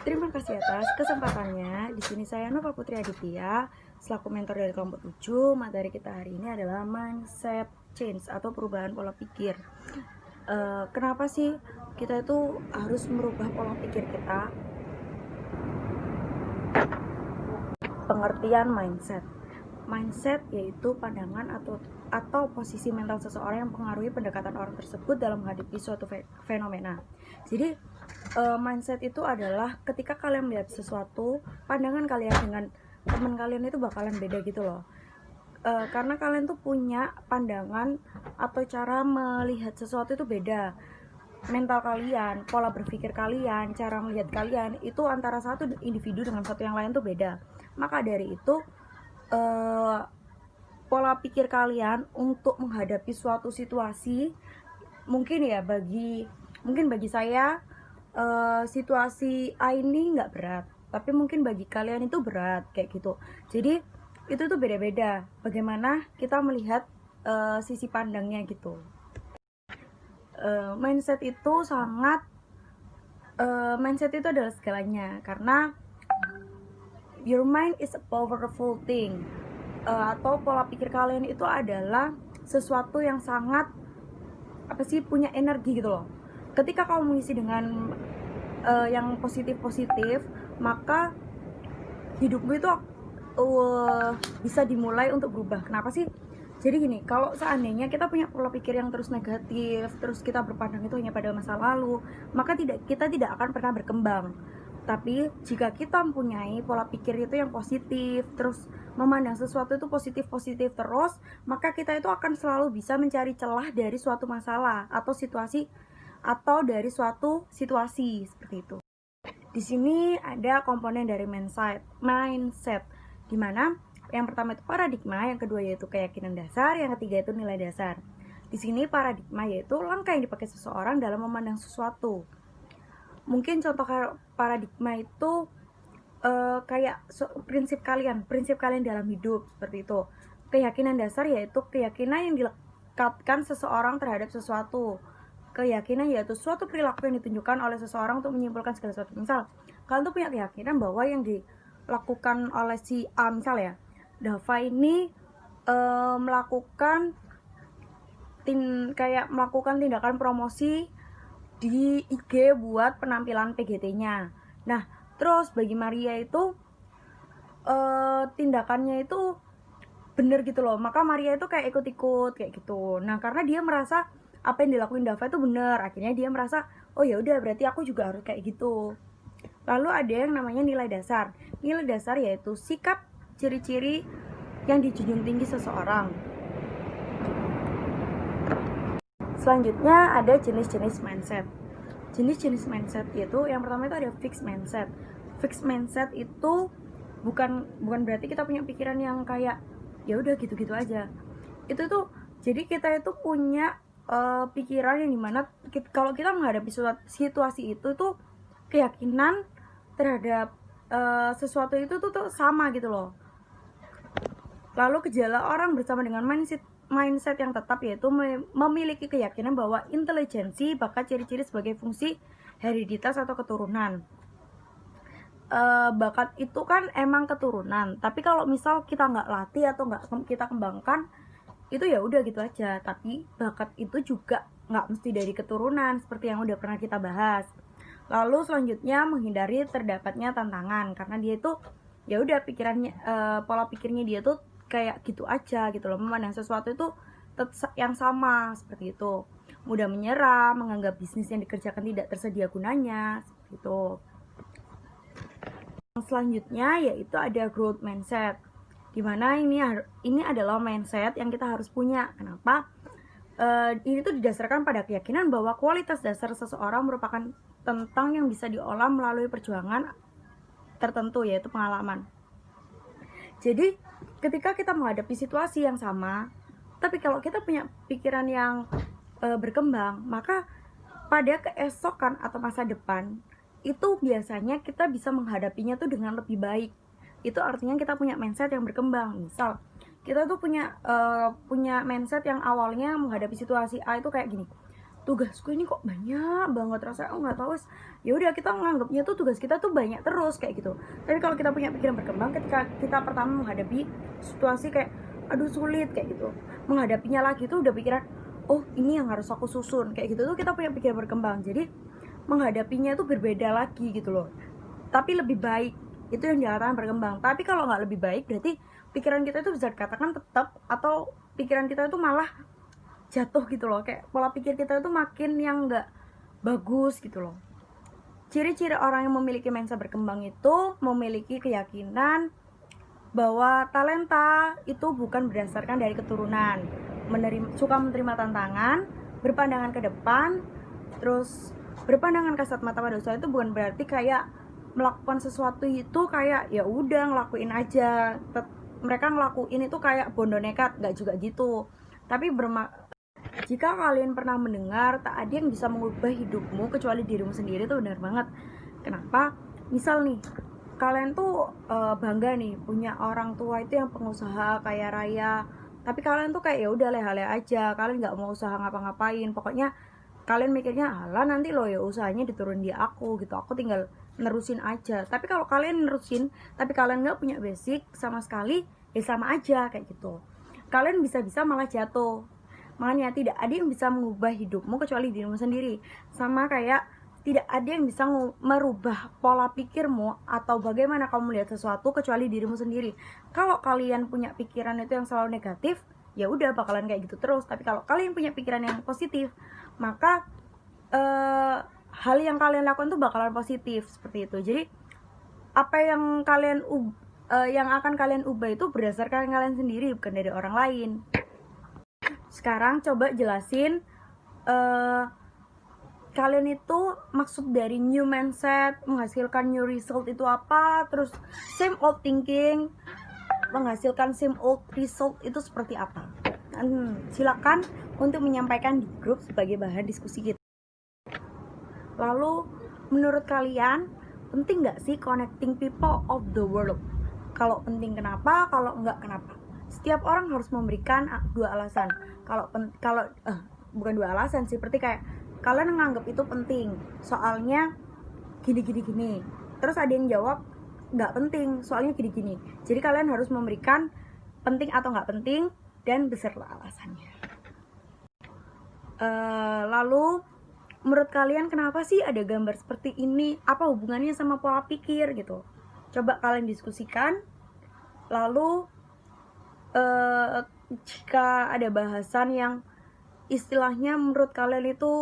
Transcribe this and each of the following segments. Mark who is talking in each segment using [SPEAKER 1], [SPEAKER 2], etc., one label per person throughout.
[SPEAKER 1] Terima kasih atas kesempatannya. Di sini saya Nova Putri Aditya, selaku mentor dari kelompok 7. Materi kita hari ini adalah mindset change atau perubahan pola pikir. Kenapa sih kita itu harus merubah pola pikir kita? Pengertian mindset. Mindset yaitu pandangan atau posisi mental seseorang yang mempengaruhi pendekatan orang tersebut dalam menghadapi suatu fenomena. Jadi mindset itu adalah ketika kalian melihat sesuatu, pandangan kalian dengan teman kalian itu bakalan beda gitu loh. Karena kalian tuh punya pandangan atau cara melihat sesuatu itu beda. Mental kalian, pola berpikir kalian, cara melihat kalian itu antara satu individu dengan satu yang lain tuh beda. Maka dari itu pola pikir kalian untuk menghadapi suatu situasi mungkin bagi saya situasi A ini nggak berat, tapi mungkin bagi kalian itu berat kayak gitu. Jadi itu tuh beda-beda bagaimana kita melihat sisi pandangnya gitu. Mindset itu adalah segalanya, karena your mind is a powerful thing. Atau pola pikir kalian itu adalah sesuatu yang sangat punya energi gitu loh. Ketika kamu mengisi dengan yang positif-positif, maka hidupmu itu bisa dimulai untuk berubah. Kenapa sih? Jadi gini, kalau seandainya kita punya pola pikir yang terus negatif, terus kita berpandang itu hanya pada masa lalu, maka kita tidak akan pernah berkembang. Tapi jika kita mempunyai pola pikir itu yang positif, terus memandang sesuatu itu positif-positif terus, maka kita itu akan selalu bisa mencari celah dari suatu masalah atau situasi seperti itu. Di sini ada komponen dari mindset, di mana yang pertama itu paradigma, yang kedua yaitu keyakinan dasar, yang ketiga itu nilai dasar. Di sini paradigma yaitu langkah yang dipakai seseorang dalam memandang sesuatu. Mungkin contoh paradigma itu kayak prinsip kalian dalam hidup seperti itu. Keyakinan dasar yaitu keyakinan yang dilekatkan seseorang terhadap sesuatu. Keyakinan yaitu suatu perilaku yang ditunjukkan oleh seseorang untuk menyimpulkan segala sesuatu. Misal, kalian tuh punya keyakinan bahwa yang dilakukan oleh si A, misal ya, Dava ini melakukan tindakan promosi di IG buat penampilan PGT-nya. Nah, terus bagi Maria itu tindakannya itu bener gitu loh, maka Maria itu kayak ikut-ikut kayak gitu. Nah, karena dia merasa apa yang dilakuin Dava itu bener, akhirnya dia merasa oh ya udah berarti aku juga harus kayak gitu. Lalu ada yang namanya nilai dasar. Nilai dasar yaitu sikap, ciri-ciri yang dijunjung tinggi seseorang. Selanjutnya ada jenis-jenis mindset. Jenis-jenis mindset itu yang pertama itu ada fixed mindset. Fixed mindset itu bukan berarti kita punya pikiran yang kayak ya udah gitu-gitu aja. Itu tuh jadi kita itu punya pikiran yang dimana kalau kita menghadapi situasi itu tuh keyakinan terhadap sesuatu itu tuh sama gitu loh. Lalu gejala orang bersama dengan mindset yang tetap yaitu memiliki keyakinan bahwa intelijensi, bakat, ciri-ciri sebagai fungsi hereditas atau keturunan. Bakat itu kan emang keturunan, tapi kalau misal kita nggak latih atau nggak kita kembangkan, itu ya udah gitu aja. Tapi bakat itu juga nggak mesti dari keturunan, seperti yang udah pernah kita bahas. Lalu selanjutnya menghindari terdapatnya tantangan, karena dia itu ya udah pikirannya pola pikirnya dia tuh kayak gitu aja gitu loh, memandang sesuatu itu yang sama seperti itu. Mudah menyerah, menganggap bisnis yang dikerjakan tidak tersedia gunanya seperti itu. Selanjutnya yaitu ada growth mindset, dimana ini adalah mindset yang kita harus punya. Kenapa? Ini tuh didasarkan pada keyakinan bahwa kualitas dasar seseorang merupakan tentang yang bisa diolah melalui perjuangan tertentu, yaitu pengalaman. Jadi ketika kita menghadapi situasi yang sama, tapi kalau kita punya pikiran yang berkembang, maka pada keesokan atau masa depan itu biasanya kita bisa menghadapinya tuh dengan lebih baik. Itu artinya kita punya mindset yang berkembang. Misal kita tuh punya mindset yang awalnya menghadapi situasi A itu kayak gini, tugasku ini kok banyak banget, rasanya aku nggak tahu. Ya udah, kita nganggapnya tuh tugas kita tuh banyak terus kayak gitu. Tapi kalau kita punya pikiran berkembang, ketika kita pertama menghadapi situasi kayak aduh sulit kayak gitu, menghadapinya lagi tuh udah pikiran, oh ini yang harus aku susun kayak gitu tuh, kita punya pikiran berkembang. Jadi menghadapinya itu berbeda lagi gitu loh, tapi lebih baik. Itu yang dikatakan berkembang. Tapi kalau nggak lebih baik, berarti pikiran kita itu bisa dikatakan tetap, atau pikiran kita itu malah jatuh gitu loh, kayak pola pikir kita itu makin yang nggak bagus gitu loh. Ciri-ciri orang yang memiliki mindset berkembang itu memiliki keyakinan bahwa talenta itu bukan berdasarkan dari keturunan, suka menerima tantangan, berpandangan ke depan, terus berpandangan kasat mata pada usaha itu bukan berarti kayak melakukan sesuatu itu kayak ya udah ngelakuin aja. Mereka ngelakuin itu kayak bondo nekat, nggak juga gitu. Tapi jika kalian pernah mendengar tak ada yang bisa mengubah hidupmu kecuali dirimu sendiri, itu benar banget. Kenapa? Misal nih, kalian tuh bangga nih punya orang tua itu yang pengusaha kaya raya, tapi kalian tuh kayak ya udah leha-leha aja, kalian nggak mau usaha ngapa-ngapain. Pokoknya kalian mikirnya alah nanti lo ya usahanya diturun di aku gitu, aku tinggal nerusin aja. Tapi kalau kalian nerusin tapi kalian nggak punya basic sama sekali, ya sama aja kayak gitu, kalian bisa-bisa malah jatuh. Makanya tidak ada yang bisa mengubah hidupmu kecuali dirimu sendiri. Sama kayak tidak ada yang bisa merubah pola pikirmu atau bagaimana kamu melihat sesuatu kecuali dirimu sendiri. Kalau kalian punya pikiran itu yang selalu negatif, ya udah bakalan kayak gitu terus. Tapi kalau kalian punya pikiran yang positif, maka hal yang kalian lakukan tuh bakalan positif seperti itu. Jadi apa yang yang akan kalian ubah itu berdasarkan kalian sendiri, bukan dari orang lain. Sekarang coba jelasin kalian itu maksud dari new mindset, menghasilkan new result itu apa, terus same old thinking, menghasilkan same old result itu seperti apa. Silakan untuk menyampaikan di grup sebagai bahan diskusi kita. Lalu menurut kalian penting nggak sih connecting people of the world? Kalau penting kenapa? Kalau enggak kenapa? Setiap orang harus memberikan dua alasan. Kalau bukan dua alasan sih, seperti kayak kalian menganggap itu penting soalnya gini. Terus ada yang jawab nggak penting soalnya gini. Jadi kalian harus memberikan penting atau nggak penting dan beserta alasannya. Lalu menurut kalian kenapa sih ada gambar seperti ini? Apa hubungannya sama pola pikir gitu? Coba kalian diskusikan. Lalu jika ada bahasan yang istilahnya menurut kalian itu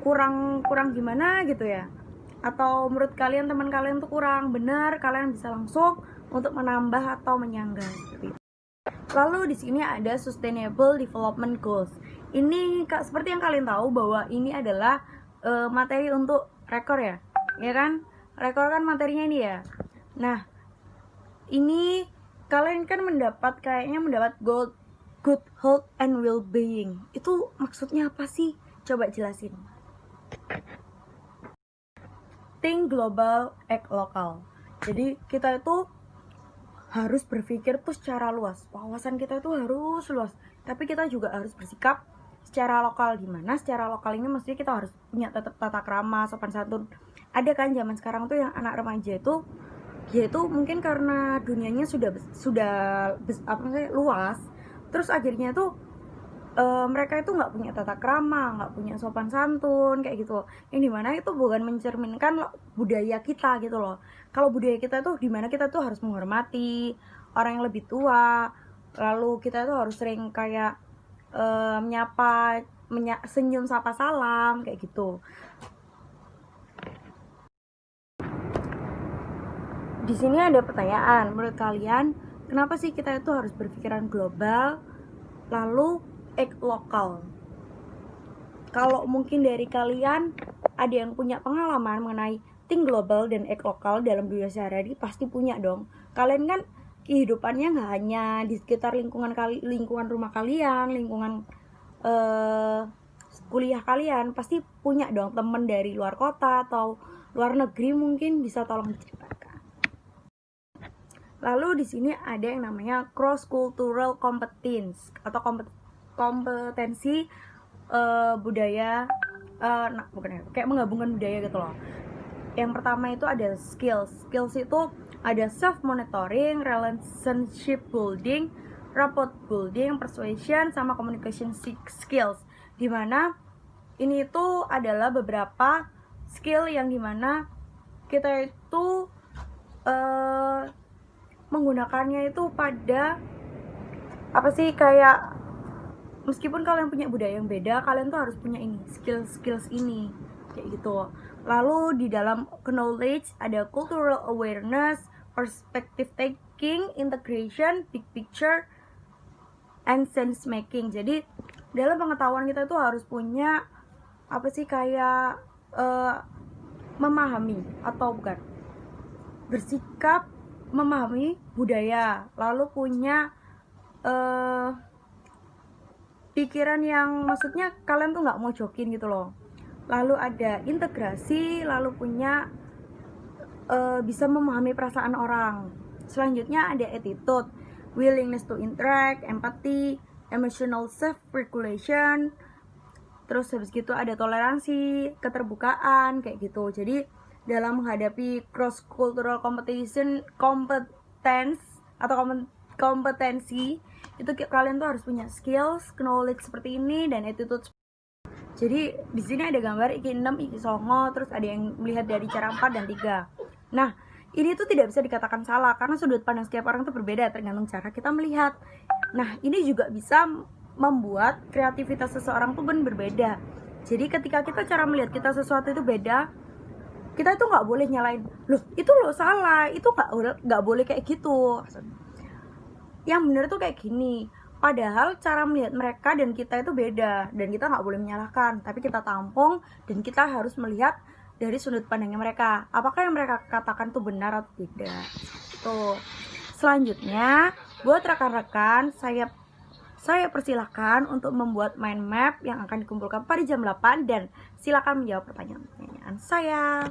[SPEAKER 1] kurang gimana gitu ya, atau menurut kalian teman kalian tuh kurang benar, kalian bisa langsung untuk menambah atau menyanggah seperti itu. Lalu di sini ada Sustainable Development Goals. Ini seperti yang kalian tahu bahwa ini adalah materi untuk rekor ya kan? Rekor kan materinya ini ya. Nah, ini kalian kan kayaknya mendapat good health and well-being. Itu maksudnya apa sih? Coba jelasin. Think global, act local. Jadi kita itu harus berpikir tuh secara luas. Wawasan kita itu harus luas. Tapi kita juga harus bersikap secara lokal. Gimana secara lokal ini? Maksudnya kita harus punya tata krama, sopan santun. Ada kan zaman sekarang tuh yang anak remaja itu, yaitu mungkin karena dunianya sudah luas, terus akhirnya tuh mereka itu nggak punya tata krama, nggak punya sopan santun kayak gitu. Yang dimana itu bukan mencerminkan budaya kita gitu loh. Kalau budaya kita tuh dimana kita tuh harus menghormati orang yang lebih tua, lalu kita tuh harus sering kayak menyapa, senyum, sapa, salam kayak gitu. Di sini ada pertanyaan, menurut kalian kenapa sih kita itu harus berpikiran global lalu act lokal? Kalau mungkin dari kalian ada yang punya pengalaman mengenai think global dan act lokal dalam dunia sehari-hari, pasti punya dong. Kalian kan kehidupannya nggak hanya di sekitar lingkungan rumah kalian, lingkungan kuliah kalian, pasti punya dong temen dari luar kota atau luar negeri, mungkin bisa tolong diceritakan. Lalu di sini ada yang namanya cross cultural competence atau kompetensi budaya, bukan ya, kayak menggabungkan budaya gitu loh. Yang pertama itu ada skills itu ada self monitoring, relationship building, rapport building, persuasion, sama communication skills. Dimana ini itu adalah beberapa skill yang dimana kita itu menggunakannya itu pada apa sih, kayak meskipun kalian punya budaya yang beda, kalian tuh harus punya ini, skills ini kayak gitu. Lalu di dalam knowledge ada cultural awareness, perspective taking, integration, big picture, and sense making. Jadi dalam pengetahuan kita itu harus punya apa sih, kayak memahami atau bukan, bersikap memahami budaya, lalu punya pikiran yang maksudnya kalian tuh nggak mau jokin gitu loh. Lalu ada integrasi, lalu punya bisa memahami perasaan orang. Selanjutnya ada attitude, willingness to interact, empathy, emotional self-regulation. Terus habis gitu ada toleransi, keterbukaan kayak gitu. Jadi dalam menghadapi cross cultural competition, kompetensi itu kalian tuh harus punya skills, knowledge seperti ini, dan attitude. Jadi di sini ada gambar iki 6, iki 9, terus ada yang melihat dari cara 4 dan 3. Nah, ini tuh tidak bisa dikatakan salah karena sudut pandang setiap orang tuh berbeda tergantung cara kita melihat. Nah, ini juga bisa membuat kreativitas seseorang tuh berbeda. Jadi ketika kita cara melihat kita sesuatu itu beda, kita itu nggak boleh nyalain, loh itu lo salah, itu nggak boleh kayak gitu. Yang bener tuh kayak gini. Padahal cara melihat mereka dan kita itu beda, dan kita nggak boleh menyalahkan, tapi kita tampung dan kita harus melihat dari sudut pandangnya mereka. Apakah yang mereka katakan tuh benar atau tidak? Tuh. Selanjutnya, buat rekan-rekan, saya persilahkan untuk membuat mind map yang akan dikumpulkan pada jam 8 dan silakan menjawab pertanyaan-pertanyaan saya.